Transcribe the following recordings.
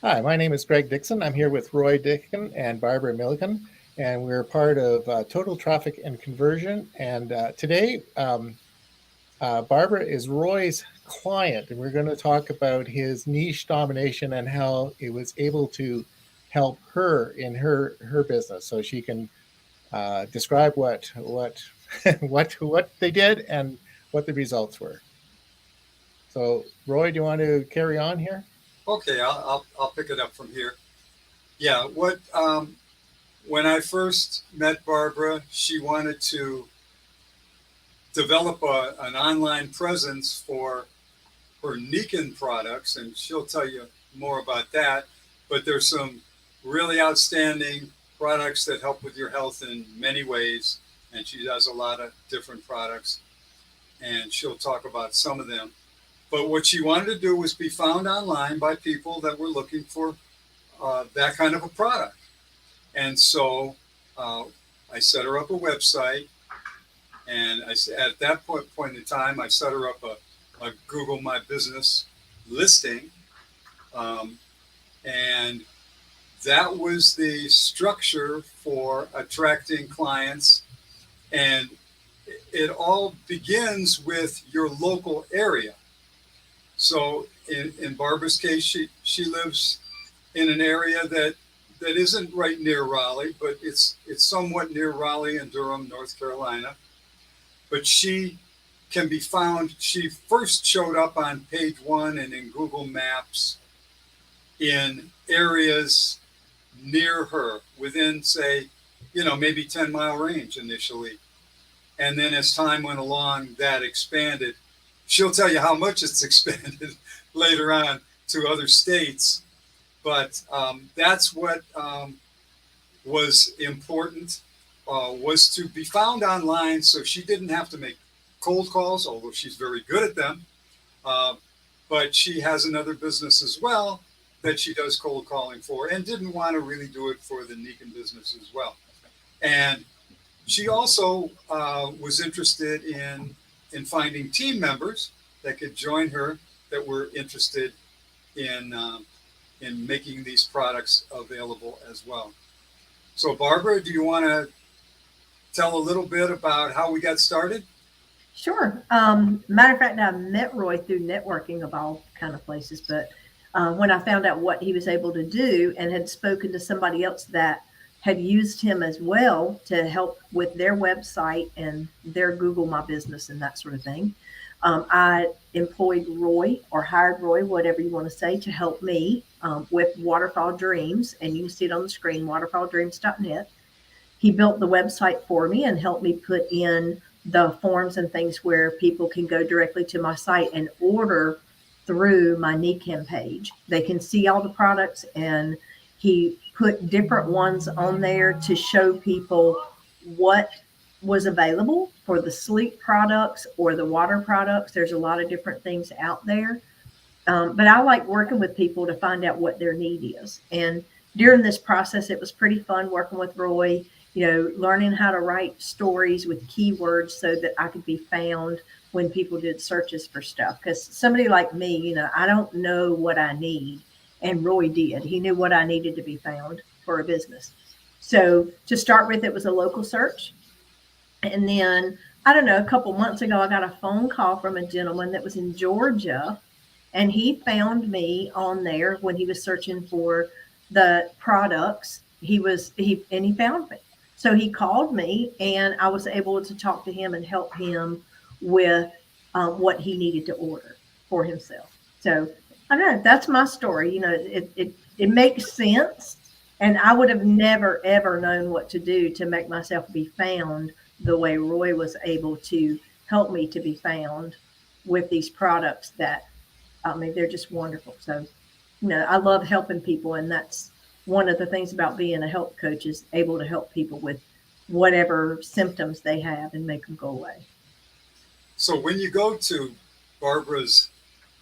Hi, my name is Greg Dixon. I'm here with Roy Dickan and Barbara Millikan, and we're part of Total Traffic and Conversion. And today, Barbara is Roy's client, and we're going to talk about his niche domination and how it was able to help her in her business. So she can describe what what they did and what the results were. So, Roy, do you want to carry on here? Okay, I'll pick it up from here. Yeah, what when I first met Barbara, she wanted to develop an online presence for her Nikan products, and she'll tell you more about that. But there's some really outstanding products that help with your health in many ways, and she does a lot of different products, and she'll talk about some of them. But what she wanted to do was be found online by people that were looking for that kind of a product. And so uh, I set her up a website, and at that point in time, I set her up a Google My Business listing, um, and that was the structure for attracting clients. And it all begins with your local area. So in Barbara's case, she lives in an area that isn't right near Raleigh, but it's somewhat near Raleigh and Durham, North Carolina. But she can be found. She first showed up on page one and in Google Maps in areas near her, within say, maybe 10-mile range initially. And then as time went along, that expanded. She'll tell you how much it's expanded later on to other states. But that's what was important, was to be found online, so she didn't have to make cold calls, although she's very good at them. Uh, but she has another business as well that she does cold calling for, and didn't want to really do it for the Nikan business as well. And she also was interested in finding team members that could join her that were interested in making these products available as well. So, Barbara, do you want to tell a little bit about how we got started? Sure. Matter of fact, I met Roy through networking of all kind of places, but when I found out what he was able to do and had spoken to somebody else that had used him as well to help with their website and their Google My Business and that sort of thing, I employed Roy or hired Roy, whatever you want to say, to help me with Waterfall Dreams. And you can see it on the screen, waterfalldreams.net. He built the website for me and helped me put in the forms and things where people can go directly to my site and order through my Nikan page. They can see all the products, and he put different ones on there to show people what was available for the sleep products or the water products. There's a lot of different things out there. But I like working with people to find out what their need is. And during this process, it was pretty fun working with Roy, learning how to write stories with keywords so that I could be found when people did searches for stuff. Because somebody like me, I don't know what I need. And Roy did. He knew what I needed to be found for a business. So to start with, it was a local search. And then, I don't know, a couple months ago, I got a phone call from a gentleman that was in Georgia, and he found me on there when he was searching for the products. He found me. So he called me, and I was able to talk to him and help him with what he needed to order for himself. So I don't know. That's my story. It makes sense, and I would have never ever known what to do to make myself be found the way Roy was able to help me to be found with these products that, I mean, they're just wonderful. So, I love helping people, and that's one of the things about being a health coach is able to help people with whatever symptoms they have and make them go away. So, when you go to Barbara's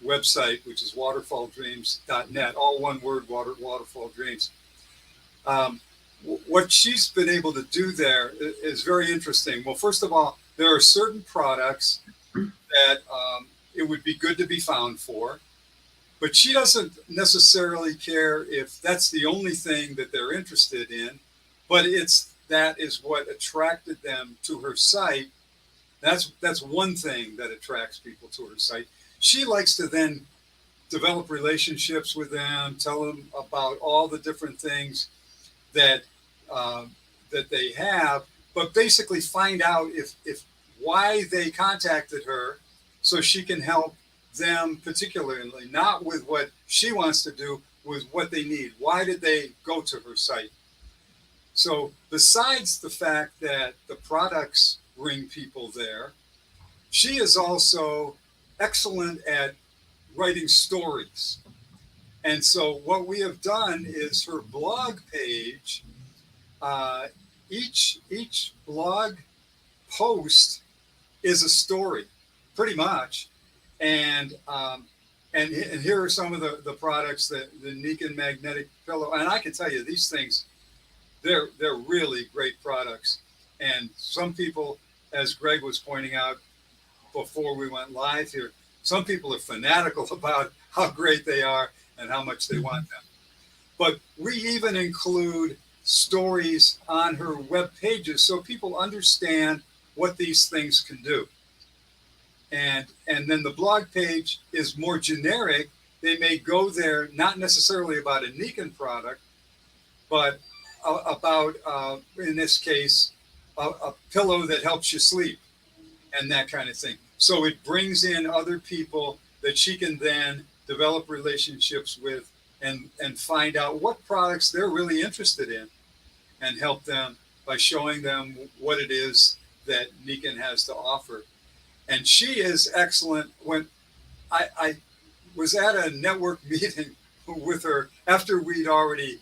website, which is waterfalldreams.net, all one word, waterfall dreams, um, what she's been able to do there is very interesting. Well, first of all, there are certain products that it would be good to be found for. But she doesn't necessarily care if that's the only thing that they're interested in, but that is what attracted them to her site. That's one thing that attracts people to her site. She likes to then develop relationships with them, tell them about all the different things that that they have, but basically find out if why they contacted her, so she can help them particularly, not with what she wants to do, with what they need. Why did they go to her site? So besides the fact that the products bring people there, she is also excellent at writing stories. And so what we have done is her blog page, each blog post is a story, pretty much. And here are some of the products, that the Dickan magnetic pillow. And I can tell you, these things, they're really great products. And some people, as Greg was pointing out before we went live here, some people are fanatical about how great they are and how much they want them. But we even include stories on her web pages so people understand what these things can do. And then the blog page is more generic. They may go there not necessarily about a Dickan product, but about, in this case, a pillow that helps you sleep and that kind of thing. So it brings in other people that she can then develop relationships with and find out what products they're really interested in and help them by showing them what it is that Dickan has to offer. And she is excellent. When I was at a network meeting with her after we'd already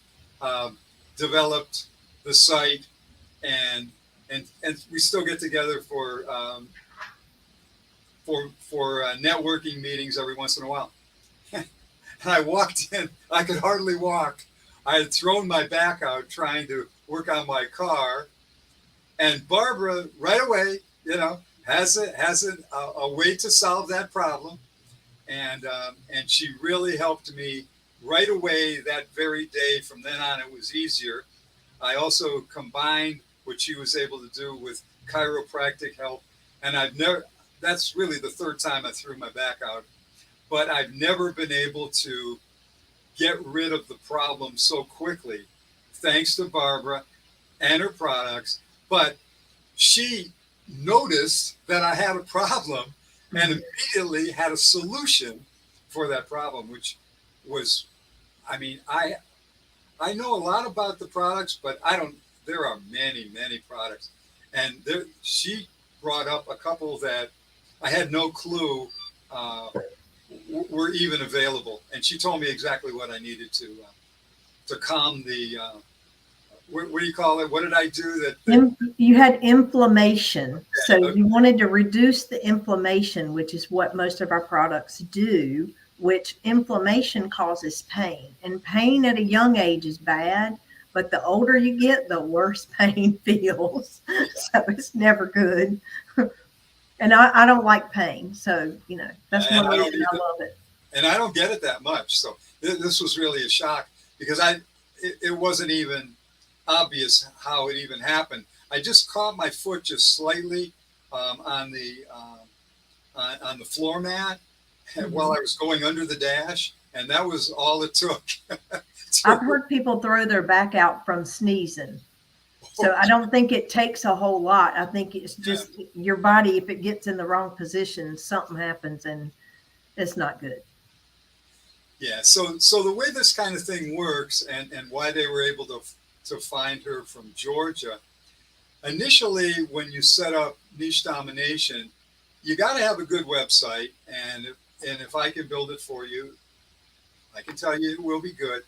developed the site, and we still get together for networking meetings every once in a while. And I walked in, I could hardly walk. I had thrown my back out trying to work on my car, and Barbara right away, has a way to solve that problem, and she really helped me right away that very day. From then on, it was easier. I also combined what she was able to do with chiropractic help, and that's really the third time I threw my back out, but I've never been able to get rid of the problem so quickly, thanks to Barbara and her products. But she noticed that I had a problem and immediately had a solution for that problem, which was, I know a lot about the products, but there are many, many products. And she brought up a couple that I had no clue were even available. And she told me exactly what I needed to calm the, what do you call it? What did I do you had inflammation. So you wanted to reduce the inflammation, which is what most of our products do, which inflammation causes pain. And pain at a young age is bad, but the older you get, the worse pain feels. So it's never good. And I don't like pain. So, that's one reason I love it. And I don't get it that much. So this was really a shock, because it wasn't even obvious how it even happened. I just caught my foot just slightly on the floor mat while I was going under the dash, and that was all it took. I've heard people throw their back out from sneezing. So I don't think it takes a whole lot. I think it's just your body, if it gets in the wrong position, something happens and it's not good. Yeah. So the way this kind of thing works, and why they were able to find her from Georgia, initially when you set up Niche Domination, you got to have a good website. And if I can build it for you, I can tell you it will be good.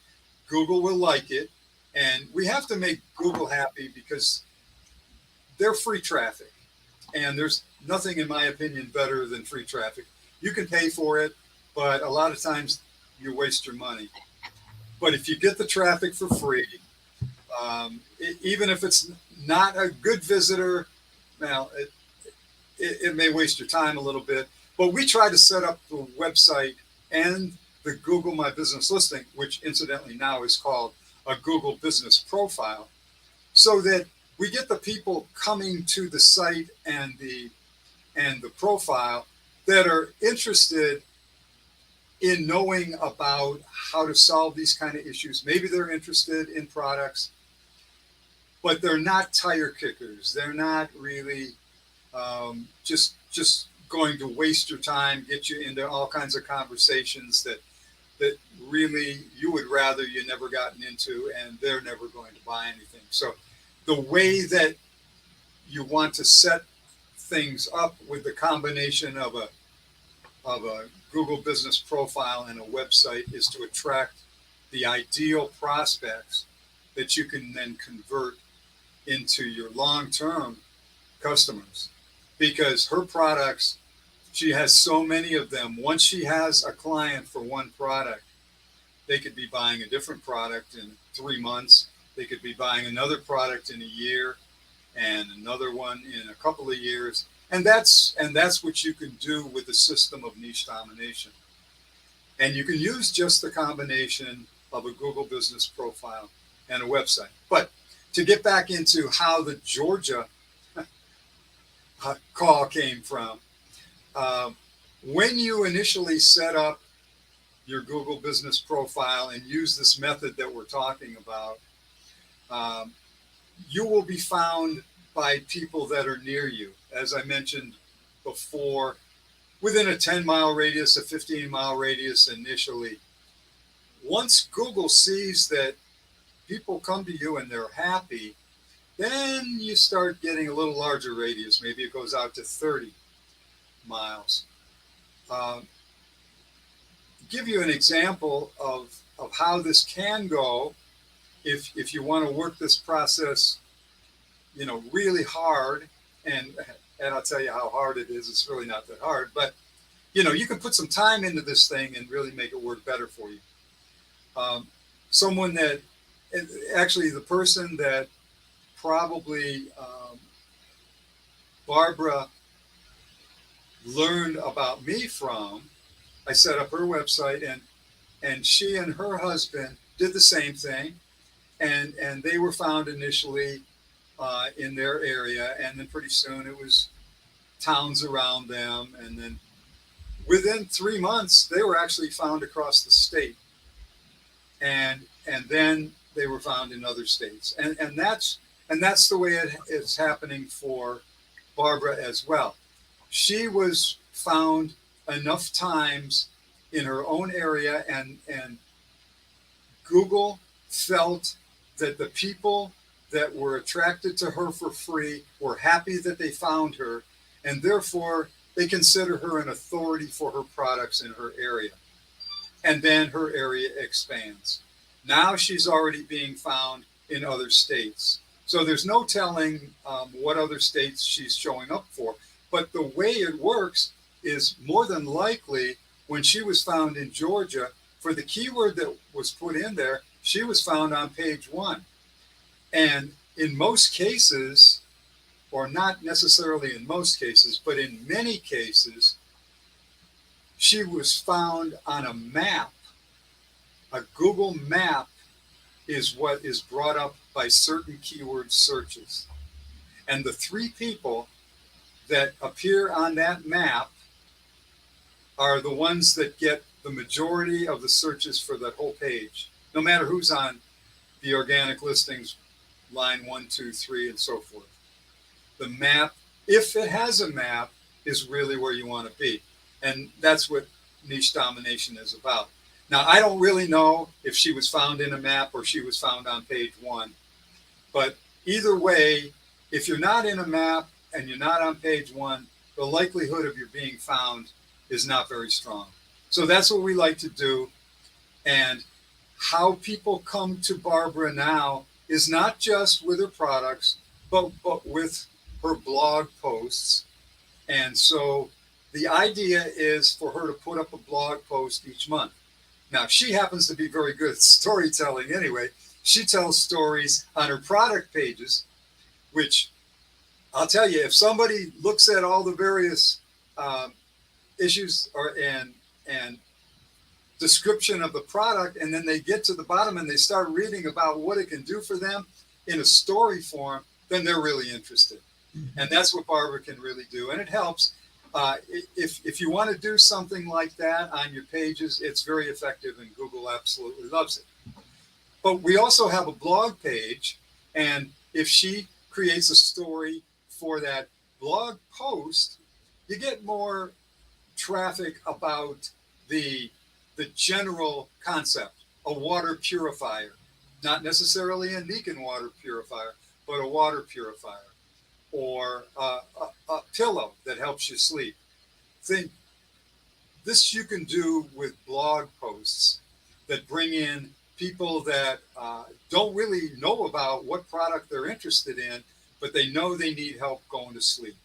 Google will like it. And we have to make Google happy, because they're free traffic. And there's nothing, in my opinion, better than free traffic. You can pay for it, but a lot of times you waste your money. But if you get the traffic for free, even if it's not a good visitor, well, it may waste your time a little bit. But we try to set up the website and the Google My Business listing, which incidentally now is called a Google Business Profile, so that we get the people coming to the site and the profile that are interested in knowing about how to solve these kind of issues. Maybe they're interested in products, but they're not tire kickers. They're not really just going to waste your time, get you into all kinds of conversations that really you would rather you never gotten into, and they're never going to buy anything. So the way that you want to set things up with the combination of a Google Business Profile and a website is to attract the ideal prospects that you can then convert into your long-term customers. Because her products, she has so many of them. Once she has a client for one product, they could be buying a different product in 3 months. They could be buying another product in a year and another one in a couple of years. And that's what you can do with the system of niche domination. And you can use just the combination of a Google Business Profile and a website. But to get back into how the Georgia call came from, when you initially set up your Google Business Profile and use this method that we're talking about, you will be found by people that are near you. As I mentioned before, within a 10-mile radius, a 15-mile radius initially. Once Google sees that people come to you and they're happy, then you start getting a little larger radius. Maybe it goes out to 30 miles. Give you an example of how this can go if you want to work this process, really hard. And I'll tell you how hard it is. It's really not that hard, but you can put some time into this thing and really make it work better for you. Someone that actually the person that probably Barbara learned about me from, I set up her website, and she and her husband did the same thing, and they were found initially in their area, and then pretty soon it was towns around them, and then within 3 months they were actually found across the state, and then they were found in other states, and that's the way it's happening for Barbara as well. She was found enough times in her own area, and Google felt that the people that were attracted to her for free were happy that they found her, and therefore they consider her an authority for her products in her area. And then her area expands. Now she's already being found in other states. So there's no telling what other states she's showing up for. But the way it works is more than likely when she was found in Georgia, for the keyword that was put in there, she was found on page 1. And in most cases, or not necessarily in most cases, but in many cases, she was found on a map. A Google map is what is brought up by certain keyword searches. And the 3 people that appear on that map are the ones that get the majority of the searches for that whole page, no matter who's on the organic listings, line 1, 2, 3, and so forth. The map, if it has a map, is really where you want to be. And that's what niche domination is about. Now, I don't really know if she was found in a map or she was found on page 1. But either way, if you're not in a map and you're not on page 1, the likelihood of your being found is not very strong. So that's what we like to do. And how people come to Barbara now is not just with her products, but with her blog posts. And so the idea is for her to put up a blog post each month. Now, she happens to be very good at storytelling anyway. She tells stories on her product pages, which I'll tell you, if somebody looks at all the various issues and description of the product, and then they get to the bottom and they start reading about what it can do for them in a story form, then they're really interested. And that's what Barbara can really do. And it helps. If you want to do something like that on your pages, it's very effective, and Google absolutely loves it. But we also have a blog page, and if she creates a story for that blog post, you get more traffic about the general concept, a water purifier, not necessarily a Dickan water purifier, but a water purifier, or a pillow that helps you sleep. Think this you can do with blog posts that bring in people that don't really know about what product they're interested in, but they know they need help going to sleep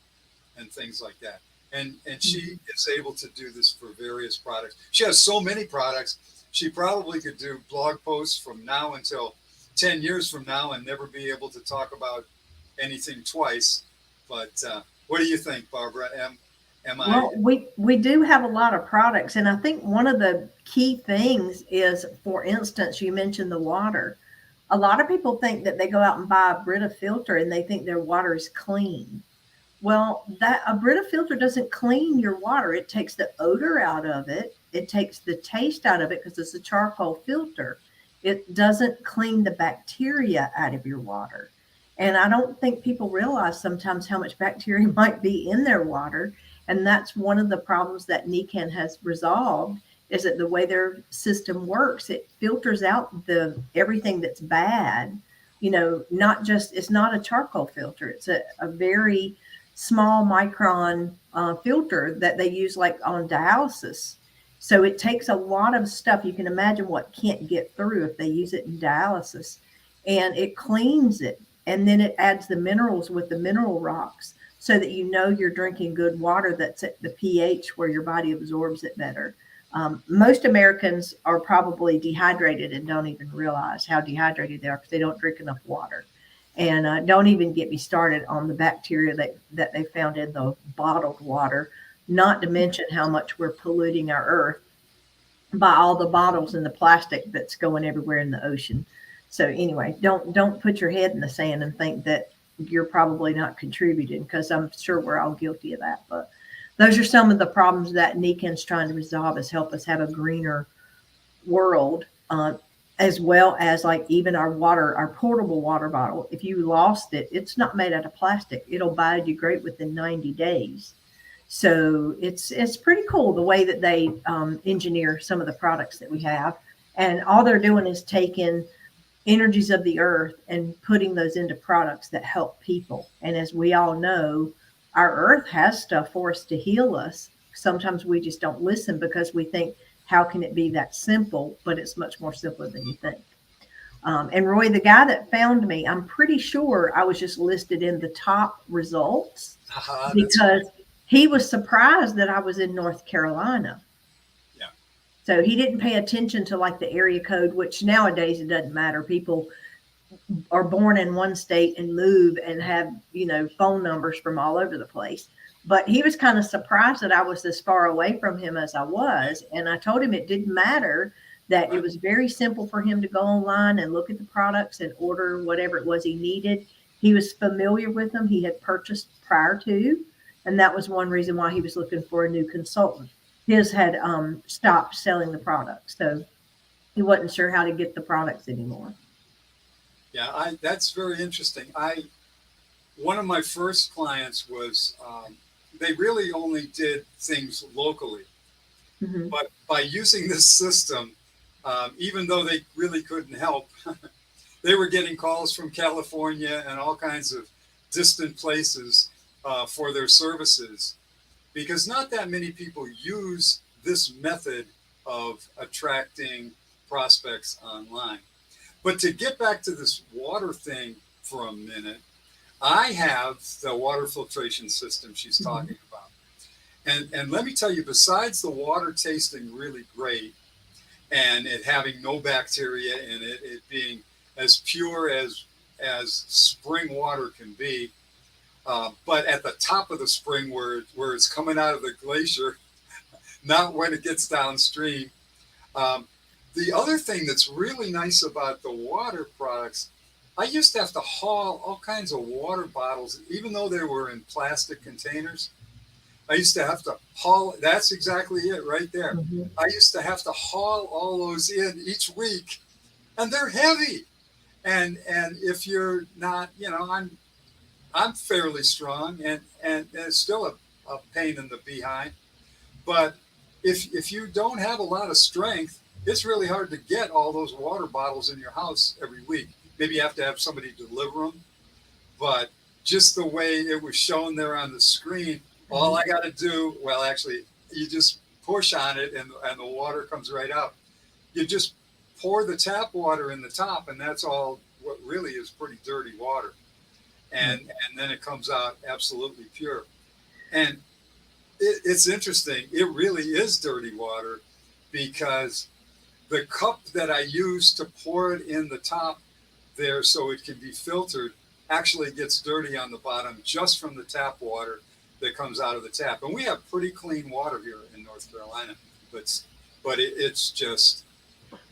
and things like that. And she is able to do this for various products. She has so many products, she probably could do blog posts from now until 10 years from now and never be able to talk about anything twice. But what do you think, Barbara? Well, we do have a lot of products, and I think one of the key things is, for instance, you mentioned the water. A lot of people think that they go out and buy a Brita filter and they think their water is clean. Well, that a Brita filter doesn't clean your water. It takes the odor out of it. It takes the taste out of it because it's a charcoal filter. It doesn't clean the bacteria out of your water. And I don't think people realize sometimes how much bacteria might be in their water. And that's one of the problems that Dickan has resolved, is that the way their system works, it filters out everything that's bad. Not just, it's not a charcoal filter. It's a very small micron filter that they use like on dialysis. So it takes a lot of stuff. You can imagine what can't get through if they use it in dialysis, and it cleans it. And then it adds the minerals with the mineral rocks so that you're drinking good water that's at the pH where your body absorbs it better. Most Americans are probably dehydrated and don't even realize how dehydrated they are because they don't drink enough water. And don't even get me started on the bacteria that they found in the bottled water, not to mention how much we're polluting our earth by all the bottles and the plastic that's going everywhere in the ocean. So anyway, don't put your head in the sand and think that you're probably not contributing, because I'm sure we're all guilty of that. But those are some of the problems that Dickan's trying to resolve, is help us have a greener world, as well as like even our water, our portable water bottle. If you lost it, it's not made out of plastic. It'll biodegrade within 90 days. So it's pretty cool the way that they engineer some of the products that we have. And all they're doing is taking energies of the earth and putting those into products that help people. And as we all know, our earth has stuff for us to heal us. Sometimes we just don't listen because we think, how can it be that simple? But it's much more simpler than you think. And Roy, the guy that found me, I'm pretty sure I was just listed in the top results because he was surprised that I was in North Carolina. So he didn't pay attention to like the area code, which nowadays it doesn't matter. People are born in one state and move and have, phone numbers from all over the place. But he was kind of surprised that I was as far away from him as I was. And I told him it didn't matter, that it was very simple for him to go online and look at the products and order whatever it was he needed. He was familiar with them. He had purchased prior to, and that was one reason why he was looking for a new consultant. His had stopped selling the products, so he wasn't sure how to get the products anymore. Yeah, that's very interesting. One of my first clients was, they really only did things locally, but by using this system, even though they really couldn't help, they were getting calls from California and all kinds of distant places for their services, because not that many people use this method of attracting prospects online. But to get back to this water thing for a minute, I have the water filtration system she's talking about. And let me tell you, besides the water tasting really great and it having no bacteria in it, it being as pure as spring water can be, but at the top of the spring where it's coming out of the glacier, not when it gets downstream, Um, the other thing that's really nice about the water products, I used to have to haul all kinds of water bottles, even though they were in plastic containers. I used to have to haul. That's exactly it right there. Mhm. I used to have to haul all those in each week, and they're heavy. And if you're not, I'm fairly strong, and it's still a pain in the behind. But if you don't have a lot of strength, it's really hard to get all those water bottles in your house every week. Maybe you have to have somebody deliver them, but just the way it was shown there on the screen, all I got to do, well, actually, you just push on it and the water comes right out. You just pour the tap water in the top, and that's all what really is pretty dirty water. And then it comes out absolutely pure. And it's interesting. It really is dirty water because the cup that I use to pour it in the top there so it can be filtered actually gets dirty on the bottom just from the tap water that comes out of the tap. And we have pretty clean water here in North Carolina, but it's just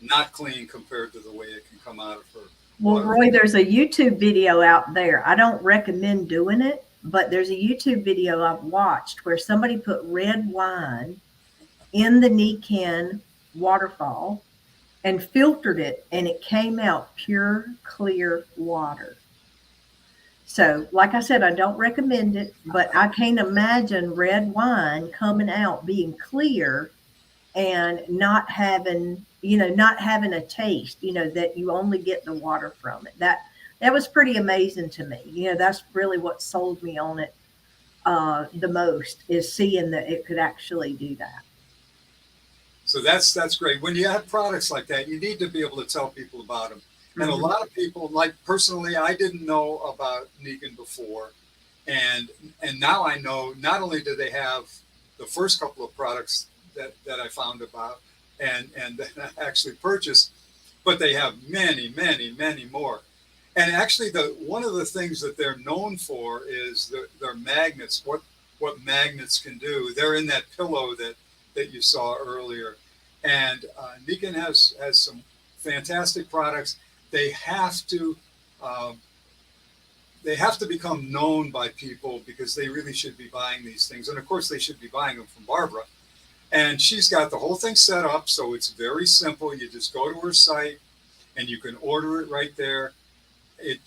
not clean compared to the way it can come out of her Well, water. Roy, there's a YouTube video out there. I don't recommend doing it, but there's a YouTube video I've watched where somebody put red wine in the Nican waterfall and filtered it, and it came out pure, clear water. So, like I said, I don't recommend it, but I can't imagine red wine coming out being clear and not having a taste, that you only get the water from it. That was pretty amazing to me. That's really what sold me on it the most, is seeing that it could actually do that. So that's great. When you have products like that, you need to be able to tell people about them. And a lot of people, like personally, I didn't know about Dickan before, and now I know. Not only do they have the first couple of products that I found about and that I actually purchased, but they have many, many, many more. And actually, one of the things that they're known for is their magnets. What magnets can do. They're in that pillow that you saw earlier, and Dickan has some fantastic products. They have to become known by people because they really should be buying these things, and of course they should be buying them from Barbara. And she's got the whole thing set up, so it's very simple. You just go to her site, and you can order it right there. It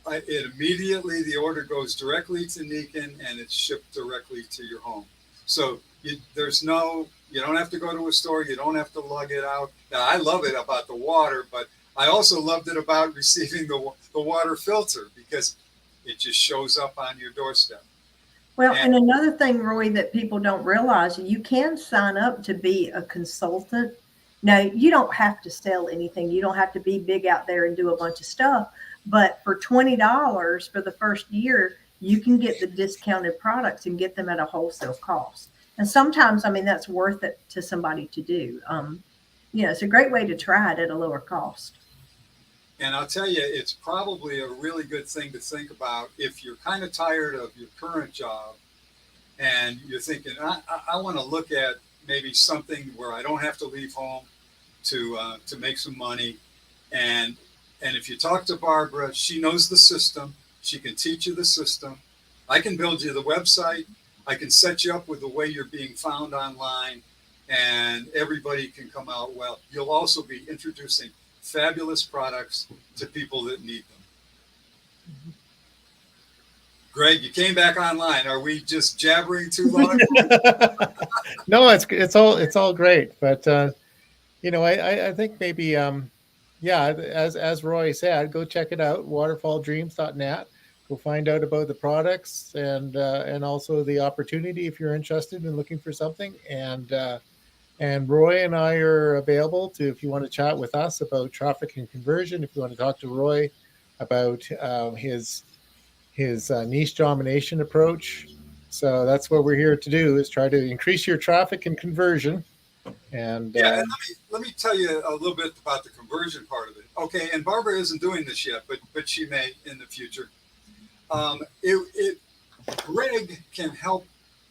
immediately, the order goes directly to Dickan, and it's shipped directly to your home. So you don't have to go to a store. You don't have to lug it out. Now, I love it about the water, but I also loved it about receiving the water filter because it just shows up on your doorstep. Well, and another thing, Roy, that people don't realize, you can sign up to be a consultant. Now, you don't have to sell anything. You don't have to be big out there and do a bunch of stuff. But for $20 for the first year, you can get the discounted products and get them at a wholesale cost. And sometimes, that's worth it to somebody to do. It's a great way to try it at a lower cost. And I'll tell you, it's probably a really good thing to think about if you're kind of tired of your current job and you're thinking, I want to look at maybe something where I don't have to leave home to make some money. And if you talk to Barbara, she knows the system. She can teach you the system. I can build you the website. I can set you up with the way you're being found online, and everybody can come out well. You'll also be introducing fabulous products to people that need them. Greg, you came back online. Are we just jabbering too long? No, it's all great, but I think maybe as Roy said, go check it out, waterfalldreams.net. Go find out about the products and also the opportunity if you're interested in looking for something. And Roy and I are available if you want to chat with us about traffic and conversion. If you want to talk to Roy about his niche domination approach. So that's what we're here to do, is try to increase your traffic and conversion. And and let me tell you a little bit about the conversion part of it. Okay, and Barbara isn't doing this yet, but she may in the future. Greg can help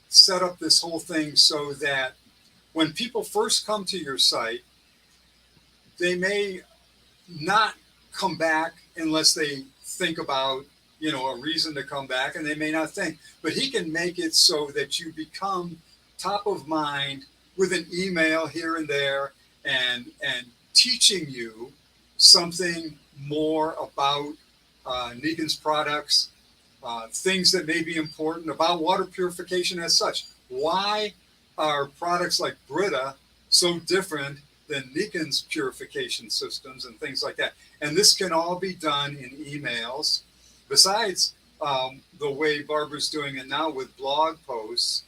set up this whole thing so that when people first come to your site, they may not come back unless they think about, a reason to come back, and they may not think. But he can make it so that you become top of mind with an email here and there, and teaching you something more about Nigan's products, things that may be important about water purification as such. Why are products like Brita so different than Nigan's purification systems and things like that? And this can all be done in emails. Besides the way Barbara's doing it now with blog posts,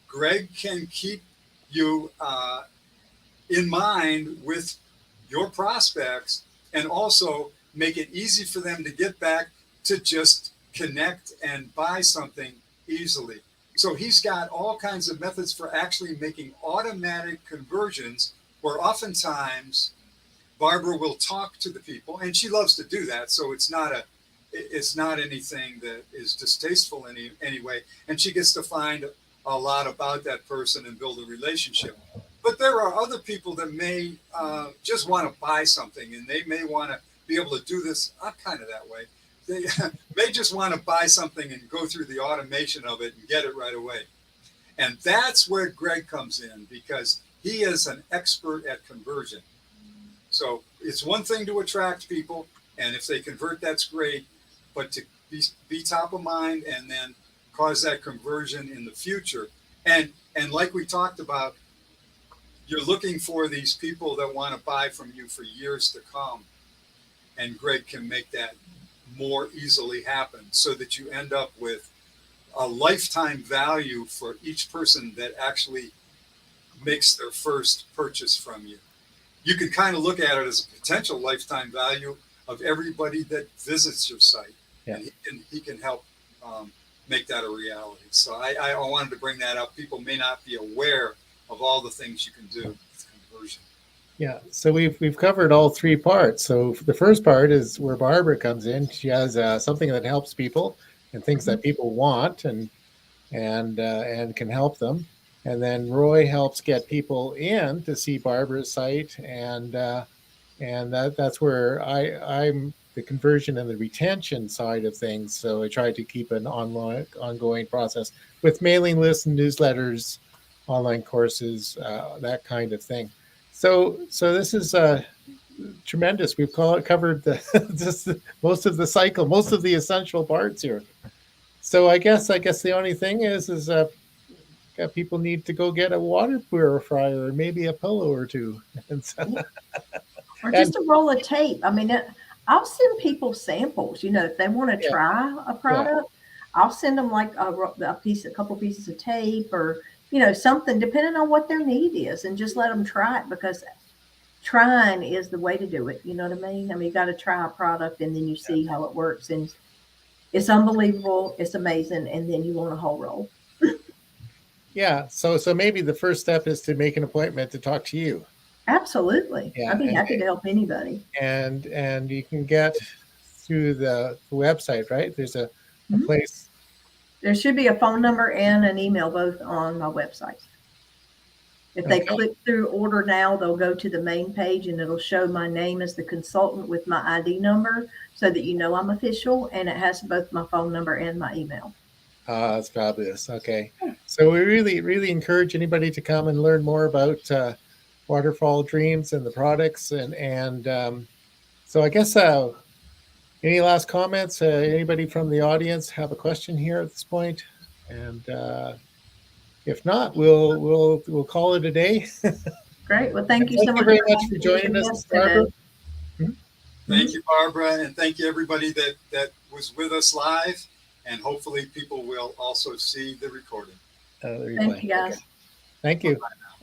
Greg can keep you in mind with your prospects, and also make it easy for them to get back to just connect and buy something easily. So he's got all kinds of methods for actually making automatic conversions, where oftentimes Barbara will talk to the people, and she loves to do that. So it's not anything that is distasteful in any way. And she gets to find a lot about that person and build a relationship. But there are other people that may just want to buy something, and they may want to be able to do this. I'm kind of that way. They may just want to buy something and go through the automation of it and get it right away. And that's where Greg comes in, because he is an expert at conversion. So it's one thing to attract people, and if they convert, that's great. But to be top of mind and then cause that conversion in the future. And like we talked about, you're looking for these people that want to buy from you for years to come. And Greg can make that more easily happen, so that you end up with a lifetime value for each person that actually makes their first purchase from you. You can kind of look at it as a potential lifetime value of everybody that visits your site. Yeah. And he can help make that a reality. So I wanted to bring that up. People may not be aware of all the things you can do with conversion. Yeah, so we've covered all three parts. So the first part is where Barbara comes in. She has something that helps people and things that people want, and can help them. And then Roy helps get people in to see Barbara's site, and that's where I'm the conversion and the retention side of things. So I try to keep an ongoing process with mailing lists and newsletters, online courses, that kind of thing. So this is tremendous. We've covered just most of the cycle, most of the essential parts here. So I guess the only thing is people need to go get a water purifier, or maybe a pillow or two, or just a roll of tape. I mean, I'll send people samples. If they want to try a product, I'll send them like a couple pieces of tape, or something, depending on what their need is, and just let them try it, because trying is the way to do it. You know what I mean? I mean, you got to try a product, and then you see how it works, and it's unbelievable. It's amazing. And then you want a whole roll. Yeah. So maybe the first step is to make an appointment to talk to you. Absolutely. Yeah, I'd be happy to help anybody. And you can get through the website, right? There's a place. There should be a phone number and an email, both on my website. If they click through order now, they'll go to the main page, and it'll show my name as the consultant with my ID number, so that I'm official, and it has both my phone number and my email. That's fabulous. Okay. So we really, really encourage anybody to come and learn more about Waterfall Dreams and the products. And so I guess any last comments? Anybody from the audience have a question here at this point? And if not, we'll call it a day. Great. Well, thank you so much. Thank you very much for joining us, Barbara. Thank you, Barbara, and thank you everybody that was with us live. And hopefully people will also see the recording. Thank you, guys. Okay. Thank you. Bye-bye.